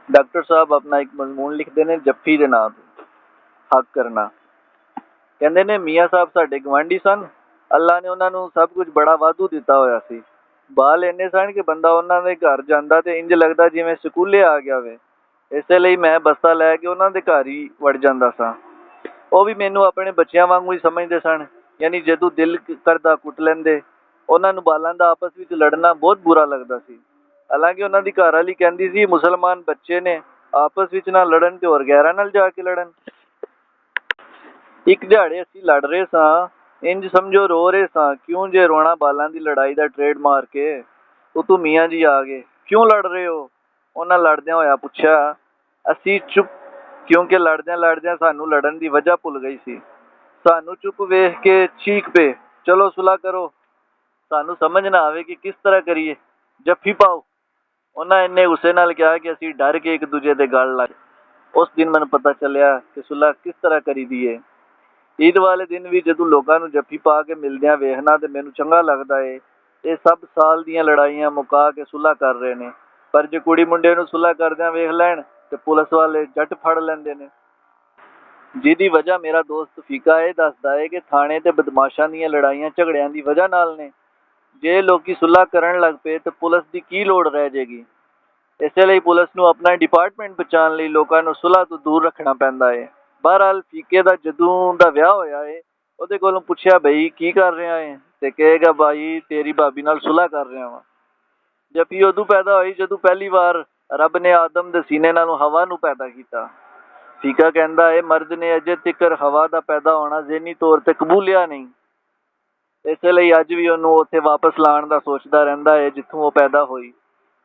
Doctor साहब अपना एक मजमून लिखते ने जफ्फी दे नाम ते हक करना। कहते ने मियाँ साहब साडे गवांढी सन। अल्लाह ने उन्होंने सब कुछ बड़ा वाधू दिता होया सी। बाल इन्ने सन कि बंदा उन्हों दे घर जांदा ते इंज लगदा जिवें स्कूले आ गया वे। इसे लई मैं बस्ता लैके उन्हों दे घर ही वड़ जांदा सां। ਉਹ ਵੀ ਮੈਨੂੰ ਆਪਣੇ ਬੱਚਿਆਂ ਵਾਂਗੂ ਹੀ ਸਮਝਦੇ ਸਨ। ਯਾਨੀ ਜਦੋਂ ਦਿਲ ਕਰਦਾ ਕੁੱਟ ਲੈਂਦੇ। ਉਹਨਾਂ ਨੂੰ ਬਾਲਾਂ ਦਾ ਆਪਸ ਵਿੱਚ ਲੜਨਾ ਬਹੁਤ ਬੁਰਾ ਲੱਗਦਾ ਸੀ। ਹਾਲਾਂਕਿ ਉਹਨਾਂ ਦੀ ਘਰ ਵਾਲੀ ਕਹਿੰਦੀ ਸੀ ਮੁਸਲਮਾਨ ਬੱਚੇ ਨੇ, ਆਪਸ ਵਿੱਚ ਨਾ ਲੜਨ ਤੇ ਹੋਰ ਗੈਰਾਂ ਨਾਲ ਜਾ ਕੇ ਲੜਨ। ਇੱਕ ਦਿਹਾੜੇ ਅਸੀਂ ਲੜ ਰਹੇ ਸਾਂ, ਇੰਜ ਸਮਝੋ ਰੋ ਰਹੇ ਸਾਂ। ਕਿਉਂ ਜੇ ਰੋਣਾ ਬਾਲਾਂ ਦੀ ਲੜਾਈ ਦਾ ਟ੍ਰੇਡ ਮਾਰ ਕੇ। ਉਤੋਂ ਮੀਆਂ ਜੀ ਆ ਗਏ। ਕਿਉਂ ਲੜ ਰਹੇ ਹੋ? ਉਹਨਾਂ ਲੜਦਿਆਂ ਹੋਇਆ ਪੁੱਛਿਆ। ਅਸੀਂ ਚੁੱਪ, ਕਿਉਂਕਿ ਲੜਦਿਆਂ ਸਾਨੂੰ ਲੜਨ ਦੀ ਵਜ੍ਹਾ ਭੁੱਲ ਗਈ ਸੀ। ਸਾਨੂੰ ਚੁੱਪ ਵੇਖ ਕੇ ਚੀਕ ਪਏ, ਚਲੋ ਸੁਲਾ ਕਰੋ। ਸਾਨੂੰ ਸਮਝ ਨਾ ਆਵੇ ਕਿ ਕਿਸ ਤਰ੍ਹਾਂ ਕਰੀਏ। ਜੱਫੀ ਪਾਓ। ਉਹਨਾਂ ਇੰਨੇ ਗੁੱਸੇ ਨਾਲ ਕਿਹਾ ਕਿ ਅਸੀਂ ਡਰ ਕੇ ਇੱਕ ਦੂਜੇ ਦੇ ਗਲ ਲੱਗ। ਉਸ ਦਿਨ ਮੈਨੂੰ ਪਤਾ ਚੱਲਿਆ ਕਿ ਸੁਲ੍ਹਾ ਕਿਸ ਤਰ੍ਹਾਂ ਕਰੀਦੀ ਏ। ਈਦ ਵਾਲੇ ਦਿਨ ਵੀ ਜਦੋਂ ਲੋਕਾਂ ਨੂੰ ਜੱਫੀ ਪਾ ਕੇ ਮਿਲਦਿਆਂ ਵੇਖਣਾ ਤੇ ਮੈਨੂੰ ਚੰਗਾ ਲੱਗਦਾ ਏ। ਇਹ ਸਭ ਸਾਲ ਦੀਆਂ ਲੜਾਈਆਂ ਮੁਕਾ ਕੇ ਸੁਲ੍ਹਾ ਕਰ ਰਹੇ ਨੇ। ਪਰ ਜੇ ਕੁੜੀ ਮੁੰਡੇ ਨੂੰ ਸੁਲ੍ਹਾ ਕਰਦਿਆਂ ਵੇਖ ਲੈਣ ਤੇ ਪੁਲਿਸ ਵਾਲੇ ਜੱਟ ਫੜ ਲੈਂਦੇ ਨੇ। ਜਿਹਦੀ ਵਜ੍ਹਾ ਮੇਰਾ ਦੋਸਤ ਫੀਕਾ ਇਹ ਦੱਸਦਾ ਹੈ ਕਿ ਥਾਣੇ ਤੇ ਬਦਮਾਸ਼ਾਂ ਦੀਆਂ ਲੜਾਈਆਂ ਝਗੜਿਆਂ ਦੀ ਵਜ੍ਹਾ ਨਾਲ ਨੇ। ਜੇ ਲੋਕੀ ਸੁਲ੍ਹਾ ਕਰਨ ਲੱਗ ਪਏ ਤਾਂ ਪੁਲਿਸ ਦੀ ਕੀ ਲੋੜ ਰਹਿ ਜਾਏਗੀ। ਇਸੇ ਲਈ ਪੁਲਿਸ ਨੂੰ ਆਪਣਾ ਡਿਪਾਰਟਮੈਂਟ ਬਚਾਉਣ ਲਈ ਲੋਕਾਂ ਨੂੰ ਸੁਲ੍ਹਾ ਤੋਂ ਦੂਰ ਰੱਖਣਾ ਪੈਂਦਾ ਹੈ। ਬਹਰਹਾਲ ਫੀਕੇ ਦਾ ਜਦੋਂ ਦਾ ਵਿਆਹ ਹੋਇਆ ਹੈ, ਉਹਦੇ ਕੋਲੋਂ ਪੁੱਛਿਆ ਬਈ ਕੀ ਕਰ ਰਿਹਾ ਹੈ ਤੇ ਕਹੇਗਾ ਬਾਈ ਤੇਰੀ ਭਾਬੀ ਨਾਲ ਸੁਲ੍ਹਾ ਕਰ ਰਿਹਾ ਵਾਂ। ਜੱਫੀ ਉਦੋਂ ਪੈਦਾ ਹੋਈ ਜਦੋਂ ਪਹਿਲੀ ਵਾਰ ਰੱਬ ਨੇ ਆਦਮ ਦੇ ਸੀਨੇ ਨਾਲੋਂ ਹਵਾ ਨੂੰ ਪੈਦਾ ਕੀਤਾ। ਫੀਕਾ ਕਹਿੰਦਾ ਹੈ ਮਰਦ ਨੇ ਅਜੇ ਤੀਕਰ ਹਵਾ ਦਾ ਪੈਦਾ ਹੋਣਾ ਜ਼ਹਿਨੀ ਤੌਰ ਤੇ ਕਬੂਲਿਆ ਨਹੀਂ। ਇਸੇ ਲਈ ਅੱਜ ਵੀ ਉਹਨੂੰ ਉੱਥੇ ਵਾਪਸ ਲਾਉਣ ਦਾ ਸੋਚਦਾ ਰਹਿੰਦਾ ਹੈ ਜਿੱਥੋਂ ਉਹ ਪੈਦਾ ਹੋਈ।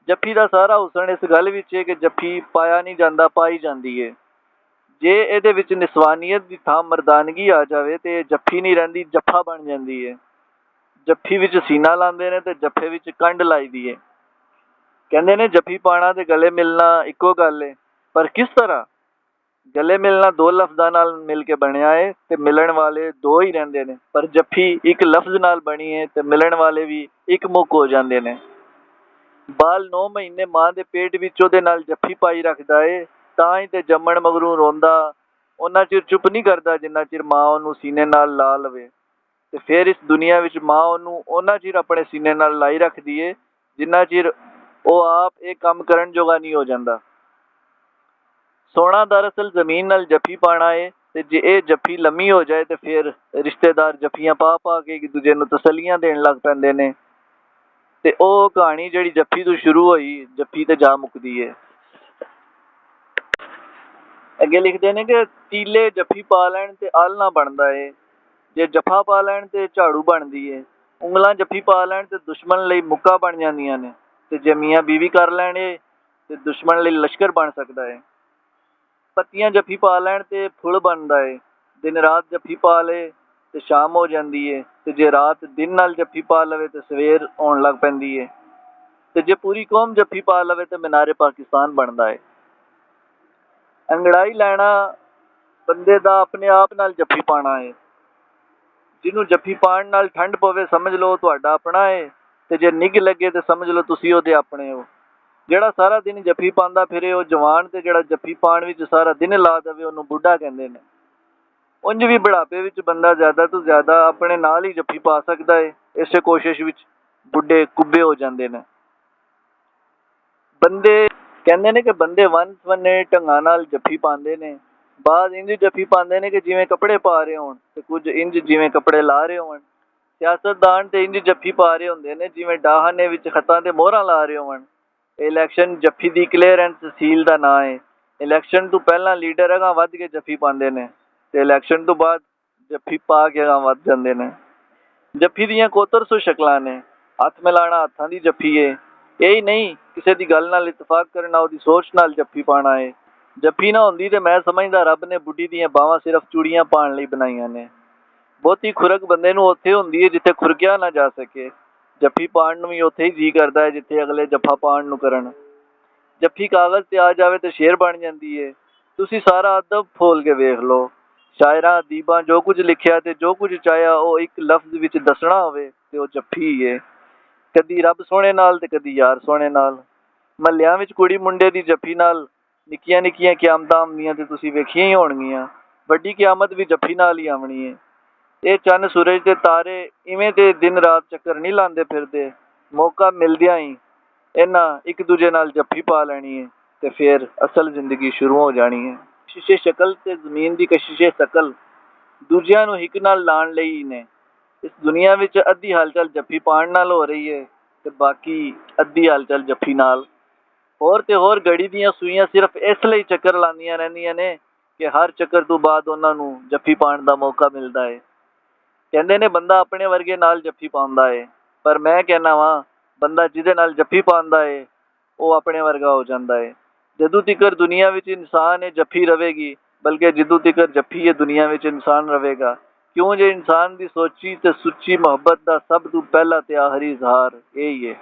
ਜੱਫੀ ਦਾ ਸਾਰਾ ਹੁਸਨ ਇਸ ਗੱਲ ਵਿੱਚ ਹੈ ਕਿ ਜੱਫੀ ਪਾਇਆ ਨਹੀਂ ਜਾਂਦਾ, ਪਾਈ ਜਾਂਦੀ ਹੈ। ਜੇ ਇਹਦੇ ਵਿੱਚ ਨਿਸਵਾਨੀਅਤ ਦੀ ਥਾਂ ਮਰਦਾਨਗੀ ਆ ਜਾਵੇ ਤੇ ਇਹ ਜੱਫੀ ਨਹੀਂ ਰਹਿੰਦੀ, ਜੱਫਾ ਬਣ ਜਾਂਦੀ ਹੈ। ਜੱਫੀ ਵਿੱਚ ਸੀਨਾ ਲਾਉਂਦੇ ਨੇ ਤੇ ਜੱਫੇ ਵਿੱਚ ਕੰਡ ਲਾਈ ਦੀ ਹੈ। ਕਹਿੰਦੇ ਨੇ ਜੱਫੀ ਪਾਉਣਾ ਤੇ ਗਲੇ ਮਿਲਣਾ ਇੱਕੋ ਗੱਲ ਹੈ, ਪਰ ਕਿਸ ਤਰ੍ਹਾਂ? ਗਲੇ ਮਿਲਣਾ ਦੋ ਲਫ਼ਜ਼ਾਂ ਨਾਲ ਮਿਲ ਕੇ ਬਣਿਆ ਹੈ ਤੇ ਮਿਲਣ ਵਾਲੇ ਦੋ ਹੀ ਰਹਿੰਦੇ ਨੇ। ਪਰ ਜੱਫੀ ਇੱਕ ਲਫ਼ਜ਼ ਨਾਲ ਬਣੀ ਹੈ ਤੇ ਮਿਲਣ ਵਾਲੇ ਵੀ ਇੱਕ ਮੁੱਕ ਹੋ ਜਾਂਦੇ ਨੇ। ਬਾਲ 9 ਮਹੀਨੇ ਮਾਂ ਦੇ ਪੇਟ ਵਿੱਚ ਉਹਦੇ ਨਾਲ ਜੱਫੀ ਪਾਈ ਰੱਖਦਾ ਏ, ਤਾਂ ਹੀ ਤੇ ਜੰਮਣ ਮਗਰੋਂ ਰੋਂਦਾ ਉਹਨਾਂ ਚਿਰ ਚੁੱਪ ਨਹੀਂ ਕਰਦਾ ਜਿੰਨਾ ਚਿਰ ਮਾਂ ਉਹਨੂੰ ਸੀਨੇ ਨਾਲ ਲਾ ਲਵੇ। ਤੇ ਫਿਰ ਇਸ ਦੁਨੀਆ ਵਿੱਚ ਮਾਂ ਉਹਨੂੰ ਉਹਨਾਂ ਚਿਰ ਆਪਣੇ ਸੀਨੇ ਨਾਲ ਲਾਈ ਰੱਖਦੀ ਏ ਜਿੰਨਾ ਚਿਰ ਉਹ ਆਪ ਇਹ ਕੰਮ ਕਰਨ ਜੋਗਾ ਨਹੀਂ ਹੋ ਜਾਂਦਾ। ਸੋਨਾ ਦਰਅਸਲ ਜ਼ਮੀਨ ਨਾਲ ਜੱਫੀ ਪਾਉਣਾ ਏ ਤੇ ਜੇ ਇਹ ਜੱਫੀ ਲੰਮੀ ਹੋ ਜਾਏ ਤੇ ਫਿਰ ਰਿਸ਼ਤੇਦਾਰ ਜੱਫੀਆਂ ਪਾ ਪਾ ਕੇ ਇੱਕ ਦੂਜੇ ਨੂੰ ਤਸੱਲੀਆਂ ਦੇਣ ਲੱਗ ਪੈਂਦੇ ਨੇ ਤੇ ਉਹ ਕਹਾਣੀ ਜਿਹੜੀ ਜੱਫੀ ਤੋਂ ਸ਼ੁਰੂ ਹੋਈ ਜੱਫੀ ਤੇ ਜਾ ਮੁੱਕਦੀ ਏ। ਅੱਗੇ ਲਿਖਦੇ ਨੇ ਕਿ ਤੀਲੇ ਜੱਫੀ ਪਾ ਲੈਣ ਤੇ ਆਲ੍ਹਣਾ ਬਣਦਾ ਏ, ਜੇ ਜੱਫਾ ਪਾ ਲੈਣ ਤੇ ਝਾੜੂ ਬਣਦੀ ਏ। ਉਂਗਲਾਂ ਜੱਫੀ ਪਾ ਲੈਣ ਤੇ ਦੁਸ਼ਮਣ ਲਈ ਮੁੱਕਾ ਬਣ ਜਾਂਦੀਆਂ ਨੇ ਤੇ ਜੇ ਮੀਆਂ ਬੀਵੀ ਕਰ ਲੈਣੇ ਤੇ ਦੁਸ਼ਮਣ ਲਈ ਲਸ਼ਕਰ ਬਣ ਸਕਦਾ ਏ। ਪੱਤੀਆਂ ਜੱਫੀ ਪਾ ਲੈਣ ਤੇ ਫੁੱਲ ਬਣਦਾ ਏ। ਦਿਨ ਰਾਤ ਜੱਫੀ ਪਾ ਲਏ ਤੇ ਸ਼ਾਮ ਹੋ ਜਾਂਦੀ ਏ ਤੇ ਜੇ ਰਾਤ ਦਿਨ ਨਾਲ ਜੱਫੀ ਪਾ ਲਵੇ ਤੇ ਸਵੇਰ ਆਉਣ ਲੱਗ ਪੈਂਦੀ ਏ ਤੇ ਜੇ ਪੂਰੀ ਕੌਮ ਜੱਫੀ ਪਾ ਲਵੇ ਤੇ ਮੀਨਾਰੇ ਪਾਕਿਸਤਾਨ ਬਣਦਾ ਏ। ਅੰਗੜਾਈ ਲੈਣਾ ਬੰਦੇ ਦਾ ਆਪਣੇ ਆਪ ਨਾਲ ਜੱਫੀ ਪਾਉਣਾ ਏ। ਜਿਹਨੂੰ ਜੱਫੀ ਪਾਉਣ ਨਾਲ ਠੰਡ ਪਵੇ ਸਮਝ ਲਓ ਤੁਹਾਡਾ ਆਪਣਾ ਏ ਤੇ ਜੇ ਨਿੱਘ ਲੱਗੇ ਤੇ ਸਮਝ ਲਓ ਤੁਸੀਂ ਉਹਦੇ ਆਪਣੇ ਹੋ। ਜਿਹੜਾ ਸਾਰਾ ਦਿਨ ਜੱਫੀ ਪਾਉਂਦਾ ਫਿਰੇ ਉਹ ਜਵਾਨ ਤੇ ਜਿਹੜਾ ਜੱਫੀ ਪਾਉਣ ਵਿੱਚ ਸਾਰਾ ਦਿਨ ਲਾ ਦੇਵੇ ਉਹਨੂੰ ਬੁੱਢਾ ਕਹਿੰਦੇ ਨੇ। ਉਂਝ ਵੀ ਬੁਢਾਪੇ ਵਿੱਚ ਬੰਦਾ ਜ਼ਿਆਦਾ ਤੋਂ ਜ਼ਿਆਦਾ ਆਪਣੇ ਨਾਲ ਹੀ ਜੱਫੀ ਪਾ ਸਕਦਾ ਏ। ਇਸੇ ਕੋਸ਼ਿਸ਼ ਵਿੱਚ ਬੁੱਢੇ ਕੁੱਬੇ ਹੋ ਜਾਂਦੇ ਨੇ। ਬੰਦੇ ਕਹਿੰਦੇ ਨੇ ਕਿ ਬੰਦੇ ਵੰਨ ਸਵੰਨੇ ਢੰਗਾਂ ਨਾਲ ਜੱਫੀ ਪਾਉਂਦੇ ਨੇ। ਬਾਅਦ ਇੰਝ ਜੱਫੀ ਪਾਉਂਦੇ ਨੇ ਕਿ ਜਿਵੇਂ ਕੱਪੜੇ ਪਾ ਰਹੇ ਹੋਣ ਤੇ ਕੁਝ ਇੰਝ ਜਿਵੇਂ ਕੱਪੜੇ ਲਾ ਰਹੇ ਹੋਣ। ਸਿਆਸਤਦਾਨ ਤੇ ਇੰਝ ਜੱਫੀ ਪਾ ਰਹੇ ਹੁੰਦੇ ਨੇ ਜਿਵੇਂ ਡਾਹਨੇ ਵਿੱਚ ਖੱਤਾਂ ਤੇ ਮੋਹਰਾਂ ਲਾ ਰਹੇ ਹੋਣ। ਇਲੈਕਸ਼ਨ ਜੱਫੀ ਦੀ ਕਲੀਅਰੈਂਸ ਤਹਿਸੀਲ ਦਾ ਨਾਂ ਹੈ। ਇਲੈਕਸ਼ਨ ਤੋਂ ਪਹਿਲਾਂ ਲੀਡਰ ਅਗਾਂਹ ਵੱਧ ਕੇ ਜੱਫੀ ਪਾਉਂਦੇ ਨੇ ਤੇ ਇਲੈਕਸ਼ਨ ਤੋਂ ਬਾਅਦ ਜੱਫੀ ਪਾ ਕੇ ਅਗਾਂਹ ਵੱਧ ਜਾਂਦੇ ਨੇ। ਜੱਫੀ ਦੀਆਂ ਕੋਤਰ ਸੌ ਸ਼ਕਲਾਂ ਨੇ। ਹੱਥ ਮਿਲਾਉਣਾ ਹੱਥਾਂ ਦੀ ਜੱਫੀ ਏ। ਇਹ ਹੀ ਨਹੀਂ ਕਿਸੇ ਦੀ ਗੱਲ ਨਾਲ ਇਤਫਾਕ ਕਰਨਾ ਉਹਦੀ ਸੋਚ ਨਾਲ ਜੱਫੀ ਪਾਉਣਾ ਏ। ਜੱਫੀ ਨਾ ਹੁੰਦੀ ਤੇ ਮੈਂ ਸਮਝਦਾ ਰੱਬ ਨੇ ਬੁੱਢੀ ਦੀਆਂ ਬਾਹਾਂ ਸਿਰਫ ਚੂੜੀਆਂ ਪਾਉਣ ਲਈ ਬਣਾਈਆਂ ਨੇ। ਬਹੁਤੀ ਖੁਰਕ ਬੰਦੇ ਨੂੰ ਉੱਥੇ ਹੁੰਦੀ ਹੈ ਜਿੱਥੇ ਖੁਰਕਿਆ ਨਾ ਜਾ ਸਕੇ। ਜੱਫੀ ਪਾਉਣ ਨੂੰ ਵੀ ਉੱਥੇ ਹੀ ਜੀਅ ਕਰਦਾ ਹੈ ਜਿੱਥੇ ਅਗਲੇ ਜੱਫਾ ਪਾਉਣ ਨੂੰ ਕਰਨ। ਜੱਫੀ ਕਾਗਜ਼ ਤੇ ਆ ਜਾਵੇ ਤੇ ਸ਼ੇਰ ਬਣ ਜਾਂਦੀ ਏ। ਤੁਸੀਂ ਸਾਰਾ ਅਦਬ ਫੋਲ ਕੇ ਵੇਖ ਲਓ। ਸ਼ਾਇਰਾਂ ਅਦੀਬਾਂ ਜੋ ਕੁਝ ਲਿਖਿਆ ਤੇ ਜੋ ਕੁਝ ਚਾਹਿਆ ਉਹ ਇੱਕ ਲਫ਼ਜ਼ ਵਿੱਚ ਦੱਸਣਾ ਹੋਵੇ ਤੇ ਉਹ ਜੱਫੀ ਹੀ ਏ। ਕਦੀ ਰੱਬ ਸੋਹਣੇ ਨਾਲ ਤੇ ਕਦੀ ਯਾਰ ਸੋਹਣੇ ਨਾਲ। ਮਹੱਲਿਆਂ ਵਿੱਚ ਕੁੜੀ ਮੁੰਡੇ ਦੀ ਜੱਫੀ ਨਾਲ ਨਿੱਕੀਆਂ ਨਿੱਕੀਆਂ ਕਿਆਮਤਾਂ ਆਉਂਦੀਆਂ ਤੇ ਤੁਸੀਂ ਵੇਖੀਆਂ ਹੀ ਹੋਣਗੀਆਂ। ਵੱਡੀ ਕਿਆਮਤ ਵੀ ਜੱਫੀ ਨਾਲ ਹੀ ਆਉਣੀ ਹੈ। ਇਹ ਚੰਨ ਸੂਰਜ ਤੇ ਤਾਰੇ ਇਵੇਂ ਤੇ ਦਿਨ ਰਾਤ ਚੱਕਰ ਨਹੀਂ ਲਾਉਂਦੇ ਫਿਰਦੇ। ਮੌਕਾ ਮਿਲਦਿਆਂ ਹੀ ਇਹਨਾਂ ਇੱਕ ਦੂਜੇ ਨਾਲ ਜੱਫੀ ਪਾ ਲੈਣੀ ਹੈ ਤੇ ਫਿਰ ਅਸਲ ਜ਼ਿੰਦਗੀ ਸ਼ੁਰੂ ਹੋ ਜਾਣੀ ਹੈ। ਕਸ਼ਿਸ਼ੇ ਸ਼ਕਲ ਤੇ ਜ਼ਮੀਨ ਦੀ ਕਸ਼ਿਸ਼ੇ ਸ਼ਕਲ ਦੂਜਿਆਂ ਨੂੰ ਹਿੱਕ ਨਾਲ ਲਾਉਣ ਲਈ ਹੀ ਨੇ। ਇਸ ਦੁਨੀਆ ਵਿੱਚ ਅੱਧੀ ਹਲਚਲ ਜੱਫੀ ਪਾਉਣ ਨਾਲ ਹੋ ਰਹੀ ਹੈ ਤੇ ਬਾਕੀ ਅੱਧੀ ਹਲਚਲ ਜੱਫੀ ਨਾਲ। ਹੋਰ ਤੇ ਹੋਰ ਘੜੀ ਦੀਆਂ ਸੂਈਆਂ ਸਿਰਫ ਇਸ ਲਈ ਚੱਕਰ ਲਾਉਂਦੀਆਂ ਰਹਿੰਦੀਆਂ ਨੇ ਕਿ ਹਰ ਚੱਕਰ ਤੋਂ ਬਾਅਦ ਉਹਨਾਂ ਨੂੰ ਜੱਫੀ ਪਾਉਣ ਦਾ ਮੌਕਾ ਮਿਲਦਾ ਹੈ। ਕਹਿੰਦੇ ਨੇ ਬੰਦਾ ਆਪਣੇ ਵਰਗੇ ਨਾਲ ਜੱਫੀ ਪਾਉਂਦਾ ਹੈ, ਪਰ ਮੈਂ ਕਹਿਣਾ ਵਾਂ ਬੰਦਾ ਜਿਹਦੇ ਨਾਲ ਜੱਫੀ ਪਾਉਂਦਾ ਹੈ ਉਹ ਆਪਣੇ ਵਰਗਾ ਹੋ ਜਾਂਦਾ ਹੈ। ਜਦੋਂ ਤੀਕਰ ਦੁਨੀਆ ਵਿੱਚ ਇਨਸਾਨ ਹੈ ਜੱਫੀ ਰਵੇਗੀ, ਬਲਕਿ ਜਦੋਂ ਤੀਕਰ ਜੱਫੀ ਹੈ ਦੁਨੀਆ ਵਿੱਚ ਇਨਸਾਨ ਰਵੇਗਾ। ਕਿਉਂ ਜੇ ਇਨਸਾਨ ਦੀ ਸੋਚੀ ਤੇ ਸੁੱਚੀ ਮੁਹੱਬਤ ਦਾ ਸਭ ਤੋਂ ਪਹਿਲਾ ਤੇ ਆਖਰੀ ਇਜ਼ਹਾਰ ਇਹੀ ਹੈ।